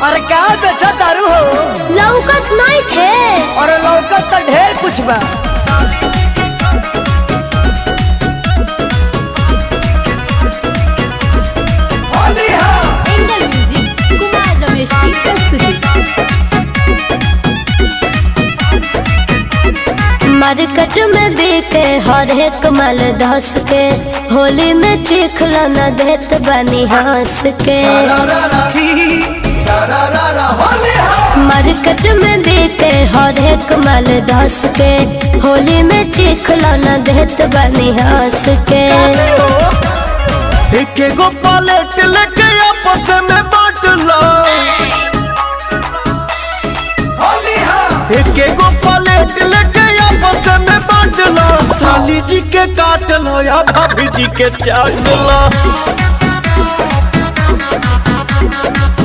अरे क्या बेचा दारू हो? लौकत नहीं थे। और लौकत तो ढेर कुछ बा। एंगल म्यूजिक कुमार रमेश की प्रस्तुति। मार्केट में बिके हर एक माल धस के, होली में चिखला न देत बनी हंस के। मार्केट में बिके हर एक माल धस के, होली में चिखला न देत बनी हंस के। एक एगो पलेट लेके आपस में बांट लो। एक एगो पलेट लेके आपस में बांट लो। साली जी के काट लो या भाभी जी के चाट लो।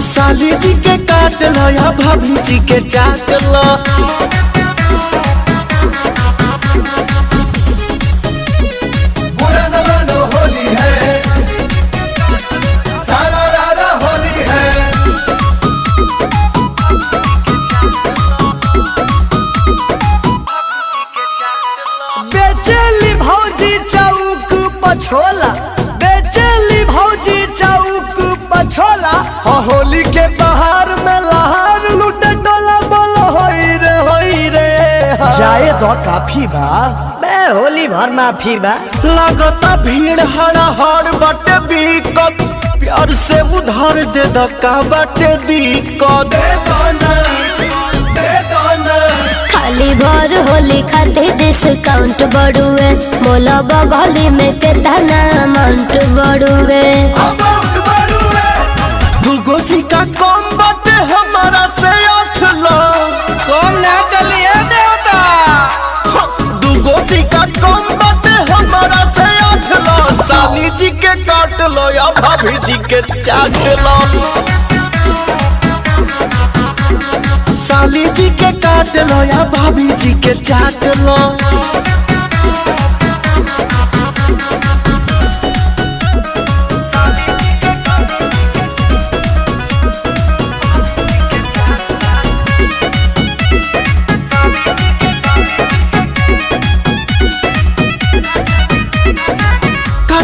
साली जी के काट लो या भाभी जी के चाट लो। बेचेली भौजी चौक पछोला, बेचेली भौजी चौक पछोला। होली के बहार में लहार लूटे डोला बोलो होई रे। जाए तो काफी बा बे, होली भर माफी बा। लगता भीड़ हड़ बाटे बिकत, प्यार से उधार दे दका बाटे दिक्कत। खाली भर होली खातिर डिस्काउंट बढ़ुए, मोला बगली में कितना अमाउंट बढ़ुए। दूगो सिक्का कम बाटे हमारा से 8 लाख। कम ना चलिए देवता। दूगो सिक्का कम बाटे हमारा से 8 लाख। साली जी के काट लो या भाभी जी के चाट लो। साली जी के काट लो या भाभी जी के चाट लो।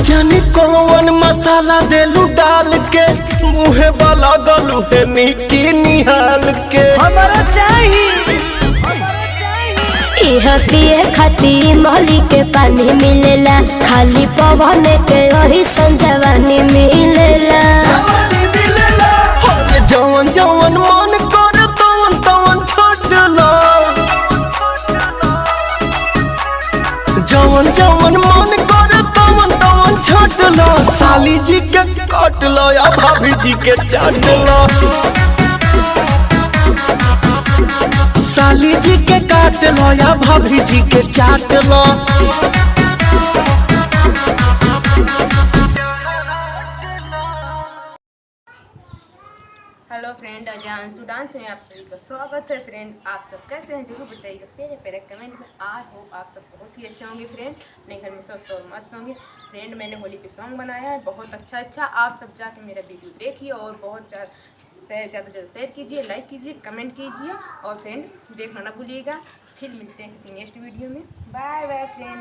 जानी कौन मसाला देलू डाल के, मुहे वाला गलू है निकी निहाल के। हमारा चाहिए यह पिए खातिर मोली के पानी मिलेला, खाली पवन के वही संजवानी मिलेला। जवन जवन मन करे तवन तवन छोट लो। जवन जवन मन करे तवन तवन छोट लो। साली जी के काट लो या भाभी जी के चाट लो। साली जी के काट लो या भाभी जी के चाट लो। हेलो फ्रेंड, अजान डांस में आप सभी का स्वागत है। फ्रेंड, आप सब कैसे हैं जरूर बताइएगा प्यारे प्यारे कमेंट में। आज हो आप सब बहुत ही अच्छे होंगे फ्रेंड, अपने घर में स्वस्थ और मस्त होंगे। फ्रेंड, मैंने होली पे सॉन्ग बनाया है बहुत अच्छा। आप सब जाके मेरा वीडियो देखिए और बहुत ज़्यादा शेयर कीजिए, लाइक कीजिए, कमेंट कीजिए और फ्रेंड देखना ना भूलिएगा। फिर मिलते हैं किसी नेक्स्ट वीडियो में। Bye bye friend.